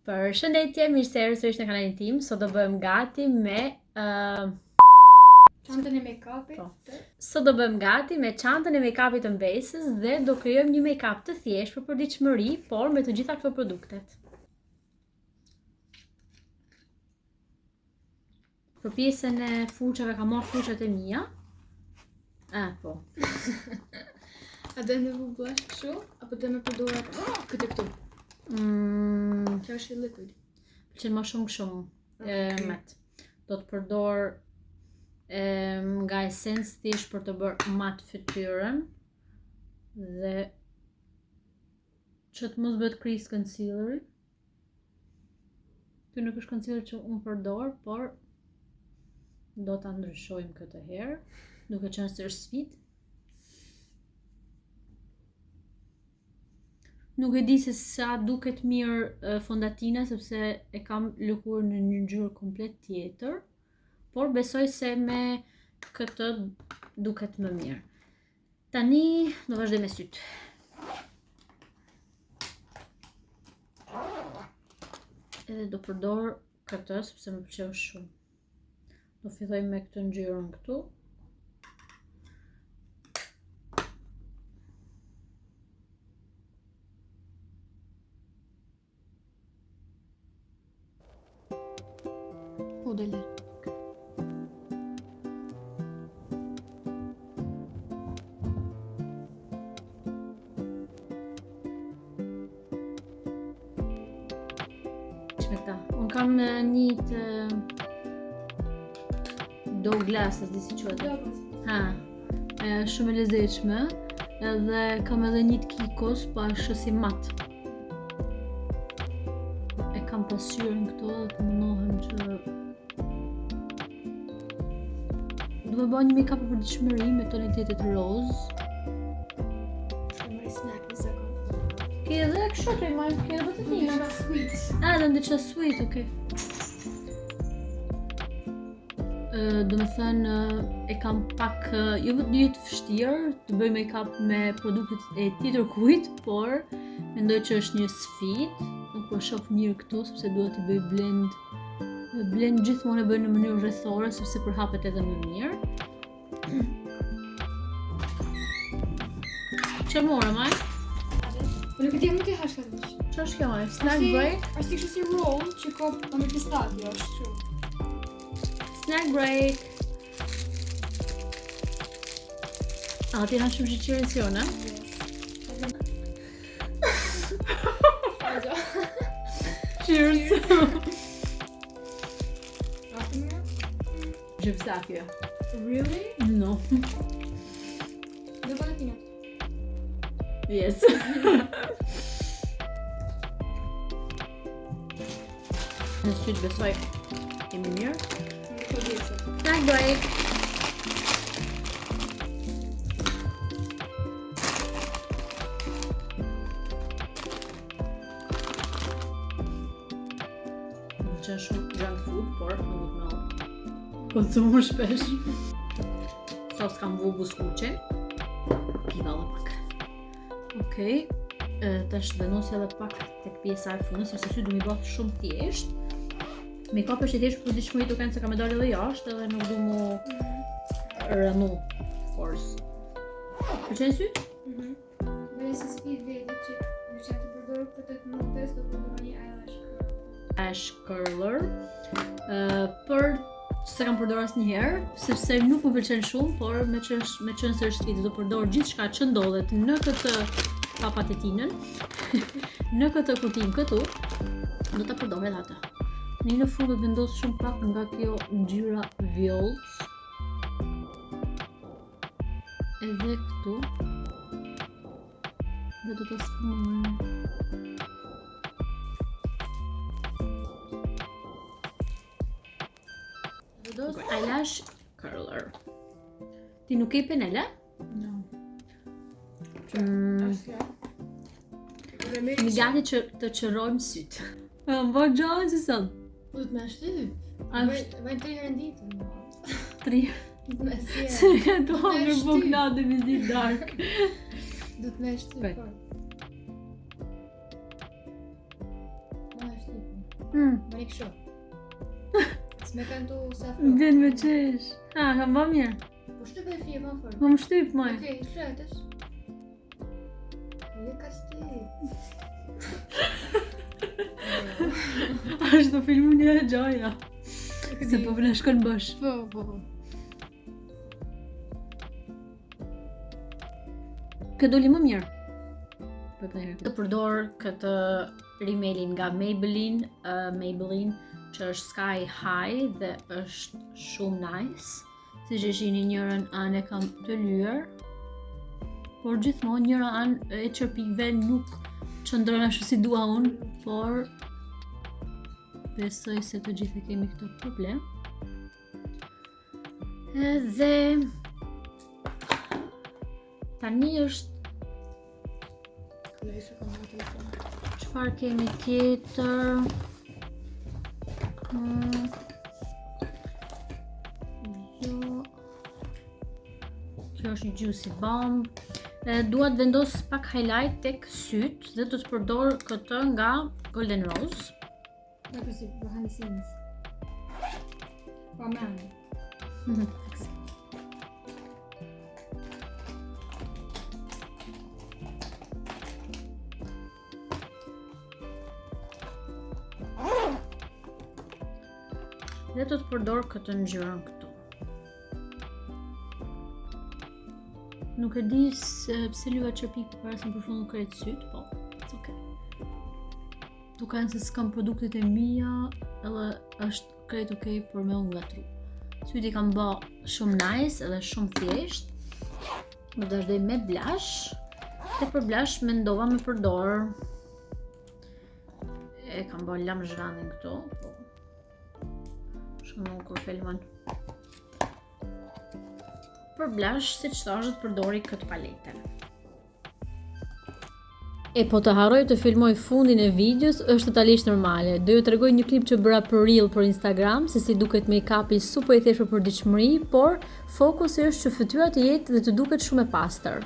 Përshëndetje, mirë se erdhët sërish në kanalin tim. Sot do bëhem gati me çantën e make-upit. Sot do bëhem gati me çantën e make-upit të mbesës dhe do krijojmë një make-up të thjeshtë për përditshmëri, por me të gjitha këto produktet. Për pjesën e fuqave kam marrë fuqat e mia. Po. A do me vu blush kështu apo do me përdor këtë këtu? Kjo është liquid. Pëlqen më shumë kështu mat. Do të përdor nga Essence thjesht për të bërë mat fytyrën dhe që të mos bëhet crease concealeri. Ky nuk është concealer që unë përdor, por do ta ndryshojmë këtë herë, duke qenë se është sfidë. Nuk e di se sa duket mirë fondatina sepse e kam lëkurë në një ngjyrë komplet tjetër, por besoj se me këtë duket më mirë. Tani do vazhdoj me syt. Edhe do përdor këtë sepse më pëlqeu shumë. Do filloj me këtë ngjyrën këtu. Dele. Çmeta. Unë kam një të Douglas, as di si quhet. Shumë e lezetshme. Edhe kam edhe një të Kikos, pa është si mat. E kam pasqyrën këto dhe të mundohem që do të bëj një make-up për përditshmëri me tonalitetet roz. Shumë snack në sekond. Ke edhe kështu të marr, ke edhe të tina. Sweet. Do ndiqja sweet, okay. Do me thënë, e kam pak, jo të vështirë të bëj make-up me produktet e tjetër kujt, por mendoj që është një sfidë. Nuk po shoh mirë këtu sepse duhet të bëj blend. Blend gjithmonë e bëj në mënyrë rrethore sepse përhapet edhe më mirë. Çfarë morëm ai? Nuk e di më të hash këtë. Ç'është kjo ai? Snack break? Është kështu si roll që ka me pistachio, është kështu. Snack break. Ti hash shumë sheqerën, a? Cheers. Gjepsakja. Really? No. Do bëna tina. Yes. Në syt besoj kemi mirë. Snack break. Më qenë shumë junk food, por nuk më konsumur shpesh. Sa s'kam vu buskuqe. Piva dhe pak. Okej. Tash vendosi edhe pak tek pjesa e fundit, sepse sy du mi bëhet shumë thjesht. Make-up është i thjeshtë për përditshmëri duken se kam e dalë edhe jashtë edhe nuk du mu rënu force. Pëlqen syt? Dhe si sfidë vete që në që të përdorë për të minutës do përdorë një eyelash curler. Për se kam përdorur asnjëherë, sepse nuk më pëlqen shumë, por me qenë se është sfidë, do përdor gjithçka që ndodhet në këtë papatetinën, në këtë kutinë këtu, do ta përdor edhe atë. Në fund do të vendos shumë pak nga kjo ngjyra vjollc. Edhe këtu. Dhe do ta sfumoj. Eyelash curler. Ti nuk e penele? No. Mi gati që të qërojmë syt. Më bërë gjallë si sot. Do të më shtyp. Vaj 3 herë në ditë. 3. Se ka të hangër bukna dhe vizit dark. Do të më shtyp. Ma shtyp. Bëni kështu. S'me kanë tu sa fru. Vjen me qesh. Kam ba mirë. Po shtyp e fije më fort. Më shtyp, moj. Okej, shretësh. Je ka sti. Ashtë do filmu një e gjaja. Se po vëna shkon bësh. Po. Këtë doli më mirë. Të përdor këtë rimelin nga Maybelline, që është Sky High dhe është shumë nice. Si që shini njërën anë e kam të lyer, por gjithmonë njëra anë e qërpikve nuk qëndron ashtu si dua unë, por besoj se të gjithë kemi këtë problem. Edhe tani është çfarë kemi tjetër? Kjo është një juicy bomb. Dua të vendos pak highlight tek syt dhe do të përdor këtë nga Golden Rose. Ja così, behind the scenes. Man. Dhe do të përdor këtë ngjyrën këtu. Nuk e di pse lyva çerpik para se më përfundu krejt syt, po, it's okay. Duken se s'kam produktet e mia, edhe është krejt okay për me unë ngatru. Syti kam bë shumë nice edhe shumë thjesht. Do të vazhdoj me blush. Dhe për blush mendova me përdor. E kam bë lam zhranin këtu, po. Shumë kur filmon. Për blush, siç thash, të përdori këtë palete. E po të harroj të filmoj fundin e videos, është totalisht normale. Do ju tregoj një klip që bëra për reel për Instagram, se si duket make-upi super i thjeshtë për përditshmëri, por fokusi është që fytyra të jetë dhe të duket shumë e pastër.